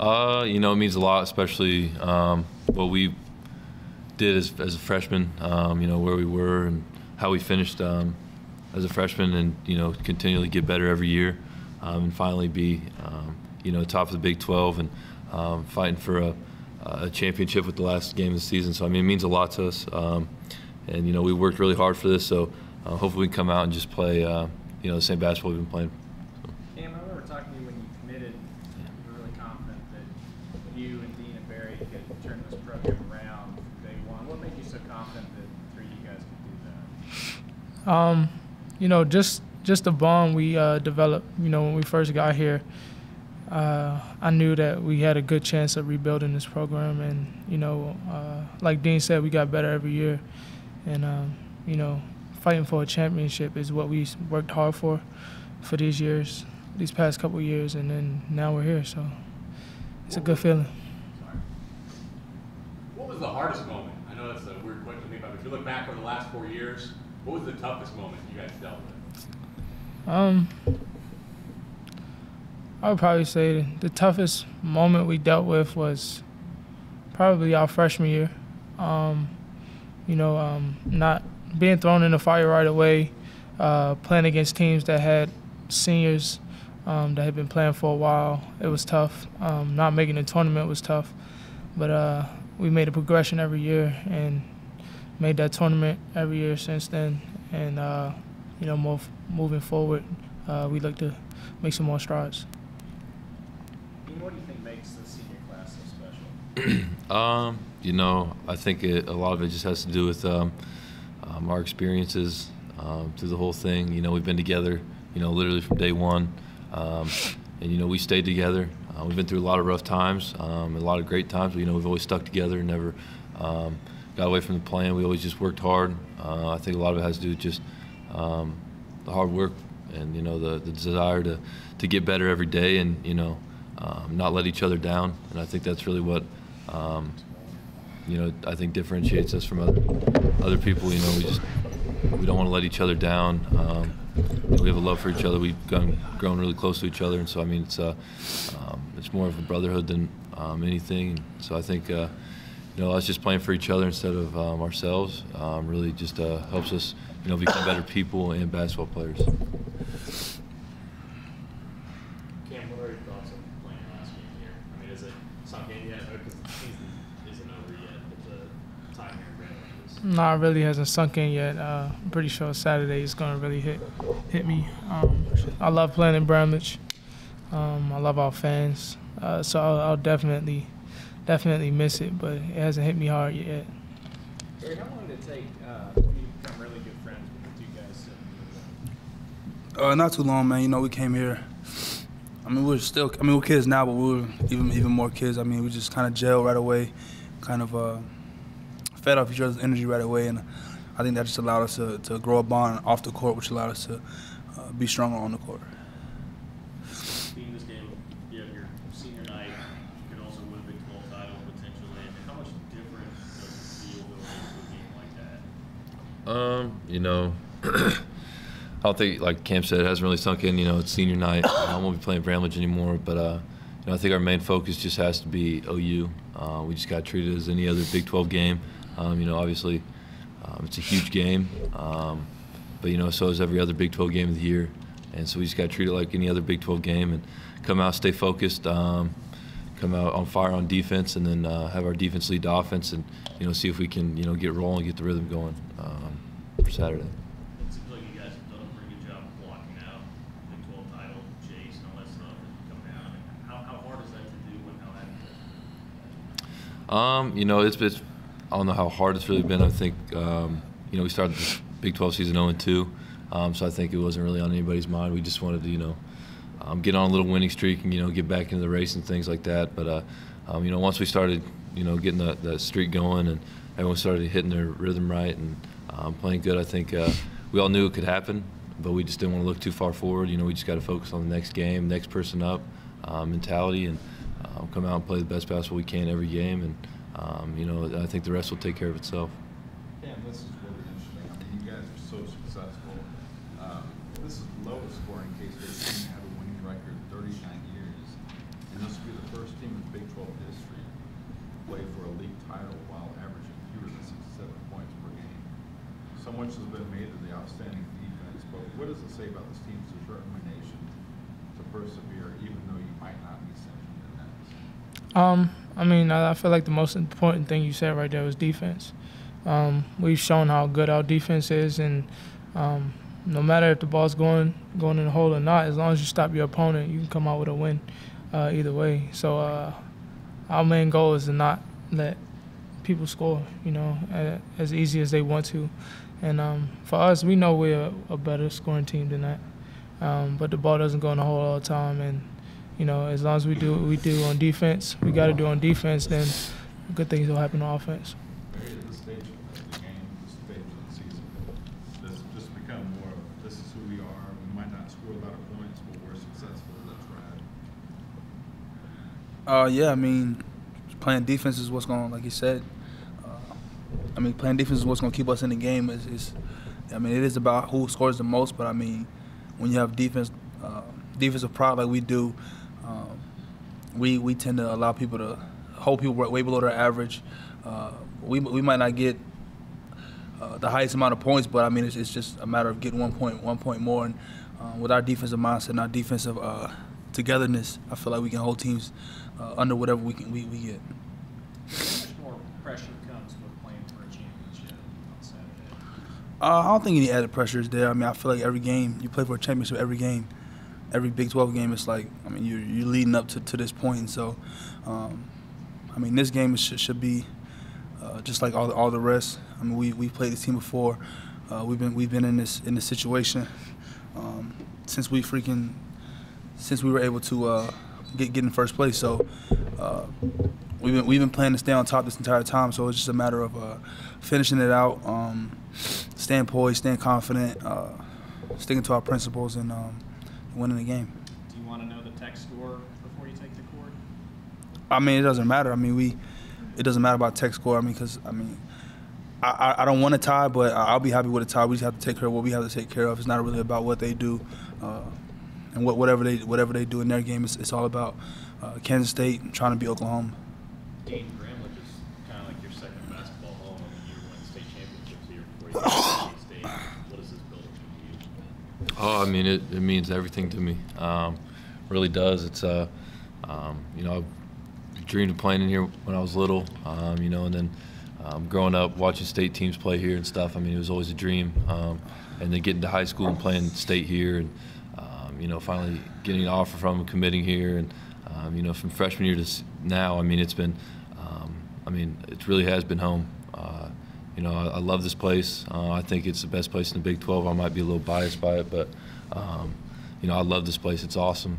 You know, it means a lot, especially what we did as a freshman, you know, where we were and how we finished as a freshman, and, you know, continually get better every year, and finally be, you know, top of the Big 12 and fighting for a championship with the last game of the season. So, I mean, it means a lot to us. And, you know, we worked really hard for this, so hopefully we can come out and just play, you know, the same basketball we've been playing. Cam, I remember talking to you when you committed. You were really confident that you and Dean and Barry could turn this program around from day one. What made you so confident that the three of you guys could do that? You know, just the bond we developed, you know, when we first got here. I knew that we had a good chance of rebuilding this program, and, you know, like Dean said, we got better every year. And, you know, fighting for a championship is what we worked hard for these years, these past couple of years, and then now we're here, so it's a good feeling. What was the hardest moment? I know that's a weird question to think about, but if you look back over the last 4 years, what was the toughest moment you guys dealt with? I would probably say the toughest moment we dealt with was probably our freshman year. You know, not being thrown in the fire right away, playing against teams that had seniors that had been playing for a while. It was tough. Not making the tournament was tough, but we made a progression every year and made that tournament every year since then. And you know, moving forward, we look to make some more strides. What do you think makes the senior class so special? You know, I think a lot of it just has to do with our experiences through the whole thing. You know, we've been together, you know, literally from day one, and, you know, we stayed together. We've been through a lot of rough times, a lot of great times, but, you know, we've always stuck together, never got away from the plan. We always just worked hard. I think a lot of it has to do with just the hard work and, you know, the desire to get better every day, and, you know, not let each other down. And I think that's really what, you know, I think differentiates us from other people. You know, we don't want to let each other down. You know, we have a love for each other. We've grown really close to each other, and so, I mean, it's more of a brotherhood than anything. So I think, you know, us just playing for each other instead of ourselves really just helps us, you know, become better people and basketball players. Cam, what are your thoughts on playing last game here? I mean, is it sunk in yet? Because the season isn't over yet, but the time here in Greenwich is... No, it really hasn't sunk in yet. I'm pretty sure Saturday is going to really hit me. I love playing in Bramlage. I love our fans. So I'll definitely miss it, but it hasn't hit me hard yet. Barry, how long did it take for you to become really good friends with the two guys sitting here? Not too long, man. You know, we came here. I mean, we're kids now, but we were even more kids. I mean, we just kind of gelled right away, kind of fed off each other's energy right away, and I think that just allowed us to grow a bond off the court, which allowed us to be stronger on the court. Being this game, you have your senior night, you can also win a Big 12 title potentially. And how much different does it feel going into a game like that? You know, I don't think, like Cam said, it hasn't really sunk in. You know, it's senior night. I won't be playing Bramlage anymore, but you know, I think our main focus just has to be OU. We just got treated as any other Big 12 game. You know, obviously, it's a huge game, but, you know, so is every other Big 12 game of the year. And so we just got treated like any other Big 12 game and come out, stay focused, come out on fire on defense, and then have our defense lead the offense, and, you know, see if we can, you know, get rolling, get the rhythm going for Saturday. It seems like you guys have done a pretty good job blocking out Big 12 title, chase, and all that stuff as you come down. How hard is that to do and how that? You know, it's I don't know how hard it's really been. I think, you know, we started the Big 12 season 0-2, so I think it wasn't really on anybody's mind. We just wanted to, you know, get on a little winning streak and, you know, get back into the race and things like that. But, you know, once we started, you know, getting that streak going and everyone started hitting their rhythm right and playing good, I think we all knew it could happen, but we just didn't want to look too far forward. You know, we just got to focus on the next game, next person up mentality, and come out and play the best basketball we can every game. And, you know, I think the rest will take care of itself. Cam, this is really interesting. I mean, you guys are so successful. This is the lowest scoring K-State team to have a winning record in 39 years. And this will be the first team in the Big to say about this team's determination to persevere, even though you might not be sanctioned in that? I mean, I feel like the most important thing you said right there was defense. We've shown how good our defense is, and no matter if the ball's going in the hole or not, as long as you stop your opponent, you can come out with a win either way. So our main goal is to not let people score, as easy as they want to. And for us, we know we're a better scoring team than that. But the ball doesn't go in the hole all the time, and as long as we do what we do on defense, we got to do on defense, then good things will happen on offense. Maybe at this stage of the game, this stage of the season, this just become more of this is who we are. We might not score a lot of points, but we're successful. That's right. Yeah, I mean, playing defense is what's going, like you said. Playing defense is what's going to keep us in the game. It is about who scores the most, but I mean, when you have defensive pride like we do, we tend to allow people to hold people way below their average. We might not get the highest amount of points, but I mean, it's just a matter of getting 1 point more. And with our defensive mindset and our defensive togetherness, I feel like we can hold teams under whatever we get. How much more pressure comes with playing for a championship on Saturday? I don't think any added pressure is there. I mean, I feel like every game, you play for a championship every game. Every Big 12 game, it's like, I mean, you're leading up to this point. And so, I mean, this game should be just like all the rest. I mean, we played this team before. We've been in this situation since we were able to get in first place. So we've been playing to stay on top this entire time. So it's just a matter of finishing it out, staying poised, staying confident, sticking to our principles, and winning the game. Do you want to know the tech score before you take the court? I mean, it doesn't matter. I mean, it doesn't matter about tech score. I mean, because I don't want to tie, but I'll be happy with a tie. We just have to take care of what we have to take care of. It's not really about what they do, and whatever they do in their game. It's all about Kansas State trying to beat Oklahoma. Dean, Grambling is kind of like your second basketball home. I mean, you won state championships here before you got to K-State. What does this building mean to you? Oh, I mean, it means everything to me. Really does. It's I dreamed of playing in here when I was little, and then growing up watching state teams play here and stuff. I mean, it was always a dream. And then getting to high school and playing state here, and finally getting an offer from them, committing here, and from freshman year to now. I mean, it's been, it really has been home. I love this place. I think it's the best place in the Big 12. I might be a little biased by it, but I love this place. It's awesome.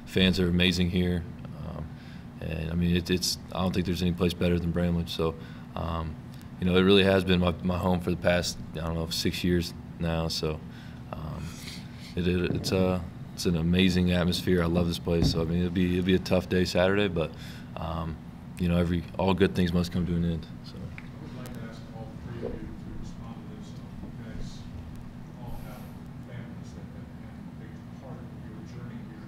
Fans are amazing here, and I mean, it's. I don't think there's any place better than Bramlage. So, it really has been my home for the past 6 years now. So, it's an amazing atmosphere. I love this place. So I mean, it'll be a tough day Saturday, but all good things must come to an end. So. I would like to ask all three of you to respond to this. You guys all have families that have been a big part of your journey here.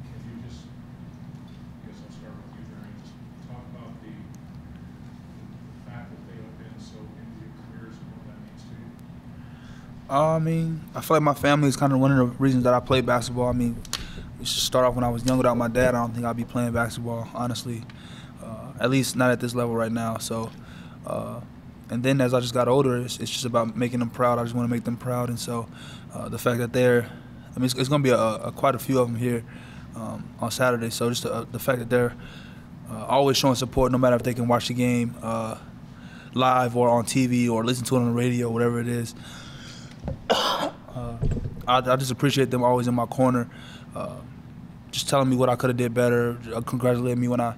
Can you just, I guess I'll start with you, Jerry, just talk about the fact that they have been so into your careers and what that means to you? I mean, I feel like my family is kind of one of the reasons that I play basketball. I mean, we should start off when I was young without my dad. I don't think I'd be playing basketball, honestly. At least not at this level right now. So, and then as I just got older, it's just about making them proud. I just want to make them proud. And so the fact that it's going to be quite a few of them here on Saturday. So just the fact that they're always showing support, no matter if they can watch the game live or on TV or listen to it on the radio, whatever it is. I just appreciate them always in my corner, just telling me what I could have did better, congratulating me when I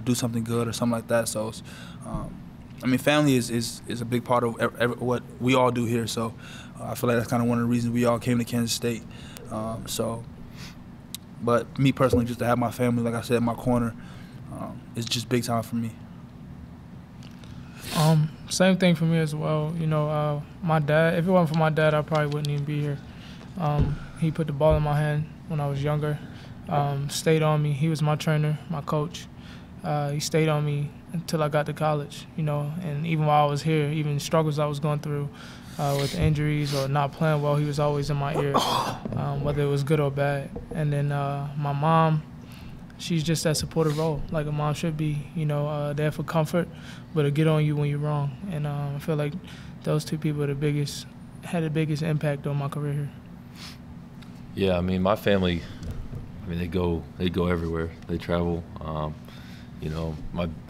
do something good or something like that. So, family is a big part of what we all do here. So I feel like that's kind of one of the reasons we all came to Kansas State. But me personally, just to have my family, like I said, in my corner, it's just big time for me. Same thing for me as well. My dad, if it wasn't for my dad, I probably wouldn't even be here. He put the ball in my hand when I was younger, stayed on me. He was my trainer, my coach. He stayed on me until I got to college, and even while I was here, even struggles I was going through, with injuries or not playing well, he was always in my ear, whether it was good or bad. And then my mom, she's just that supportive role, like a mom should be, there for comfort, but to get on you when you're wrong. And I feel like those two people had the biggest impact on my career here. Yeah, I mean, my family, they go everywhere. They travel.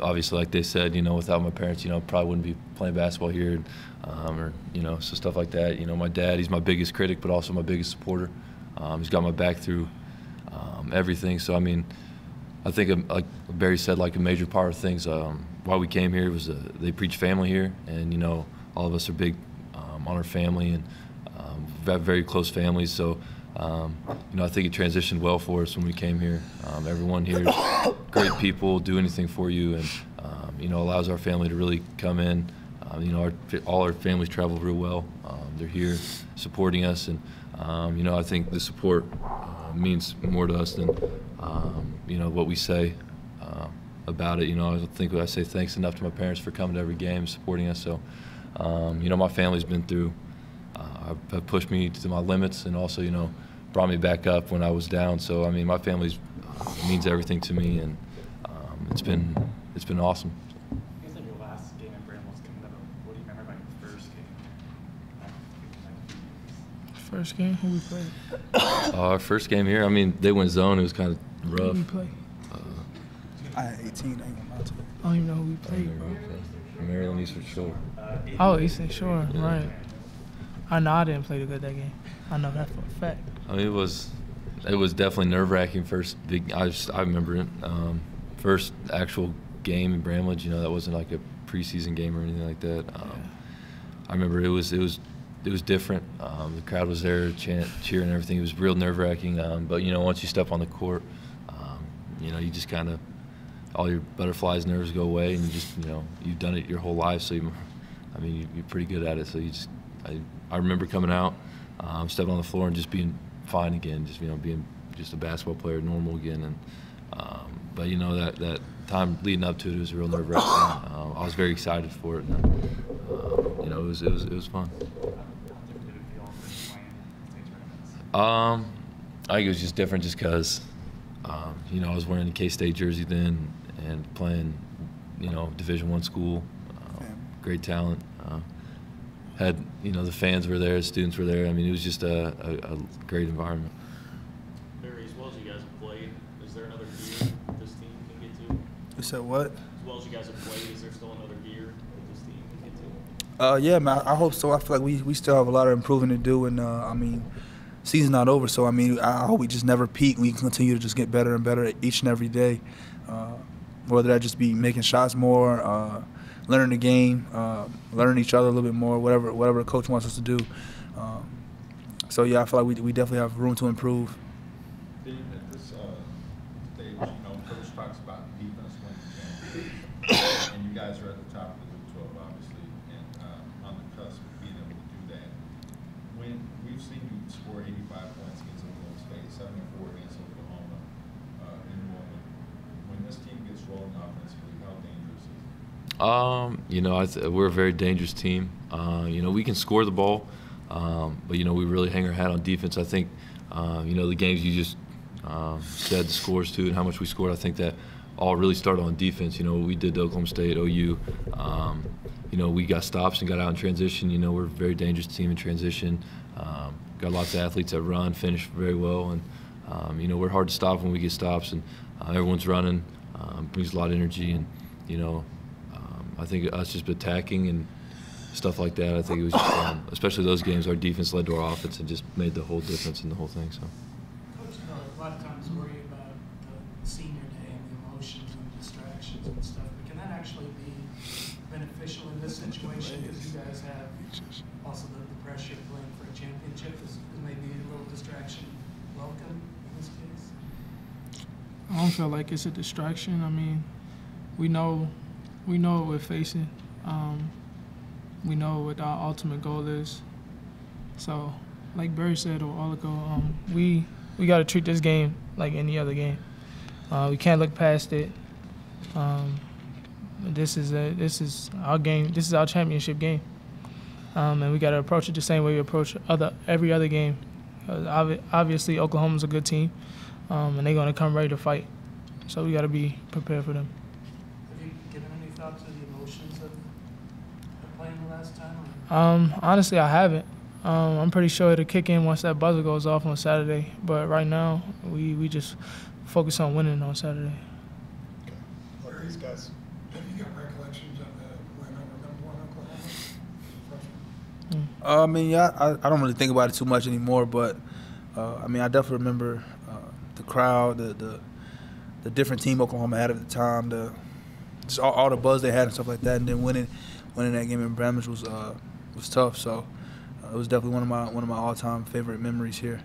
Obviously, like they said, without my parents, probably wouldn't be playing basketball here, or so stuff like that. My dad, he's my biggest critic, but also my biggest supporter. He's got my back through everything. So I think, like Barry said, like a major part of things why we came here was they preach family here, and all of us are big on our family, and we have very close families. So I think it transitioned well for us when we came here. Everyone here is great people, do anything for you, and allows our family to really come in. All our families travel real well. They're here supporting us, and I think the support means more to us than what we say about it. I think I say thanks enough to my parents for coming to every game, supporting us. So my family's been through. Have pushed me to my limits, and also brought me back up when I was down. So my family's means everything to me, and it's been awesome. You guys had your last game in Bramwell's coming up. What do you remember about your first game? First game, who we played? Our first game here, they went zone. It was kind of rough. Who we play? I had 18. I ain't gonna lie to you. I don't even know who we played, bro. Maryland Eastern Shore. Oh, Eastern Shore, right. I know I didn't play good that game. I know that for a fact. It was definitely nerve-wracking. First big, I remember it. First actual game in Bramlage. That wasn't like a preseason game or anything like that. I remember it was different. The crowd was there, cheering and everything. It was real nerve-wracking. But once you step on the court, you just kind of all your butterflies, nerves go away, and you just you've done it your whole life. So you're pretty good at it. So I remember coming out, stepping on the floor and just being fine again, just being just a basketball player, normal again. And but that time leading up to it was real nerve-wracking. I was very excited for it. And, it was fun. I think it was just different, just because I was wearing a K-State jersey then and playing Division I school, great talent. Had the fans were there, students were there. It was just a great environment. Barry, as well as you guys have played, is there another gear this team can get to? You said what? As well as you guys have played, is there still another gear that this team can get to? Yeah, man. I hope so. I feel like we still have a lot of improving to do, and season's not over. So I hope we just never peak. We can continue to just get better and better each and every day. Whether that just be making shots more, learning the game, learning each other a little bit more, whatever the coach wants us to do. So yeah, I feel like we definitely have room to improve. Dean, at this stage, Coach talks about defense when you can, and you guys are at the top of the Big 12, obviously, and on the cusp of being able to do that. When we've seen you score 85 points against Oklahoma State, 74 against Oklahoma, in New Orleans, when this team gets rolling offensively, how dangerous is it? We're a very dangerous team. We can score the ball, but we really hang our hat on defense. I think, the games you just said the scores too, and how much we scored. I think that all really started on defense. We did to Oklahoma State, OU. We got stops and got out in transition. We're a very dangerous team in transition. Got lots of athletes that run, finish very well, and we're hard to stop when we get stops, and everyone's running, brings a lot of energy, and I think us just attacking and stuff like that. I think it was just, especially those games, our defense led to our offense and just made the whole difference in the whole thing. So. Coach, a lot of times worry about the senior day and the emotions and distractions and stuff, but can that actually be beneficial in this situation because you guys have also the pressure of playing for a championship? Is maybe a little distraction welcome in this case? I don't feel like it's a distraction. We know what we're facing. We know what our ultimate goal is. So, like Barry said a while ago, we got to treat this game like any other game. We can't look past it. This is our game. This is our championship game. and we got to approach it the same way we approach every other game. Obviously, Oklahoma's a good team, and they're going to come ready to fight. So we got to be prepared for them. Have you given any thought to the emotions of playing the last time? Honestly, I haven't. I'm pretty sure it'll kick in once that buzzer goes off on Saturday. But right now, we just focus on winning on Saturday. What are these guys? Have you got recollections of the win over number 1 Oklahoma? I mean, yeah, I don't really think about it too much anymore, but I mean, I definitely remember the crowd, the different team Oklahoma had at the time, just all the buzz they had and stuff like that, and then winning that game in Bramage was tough. So it was definitely one of my all-time favorite memories here.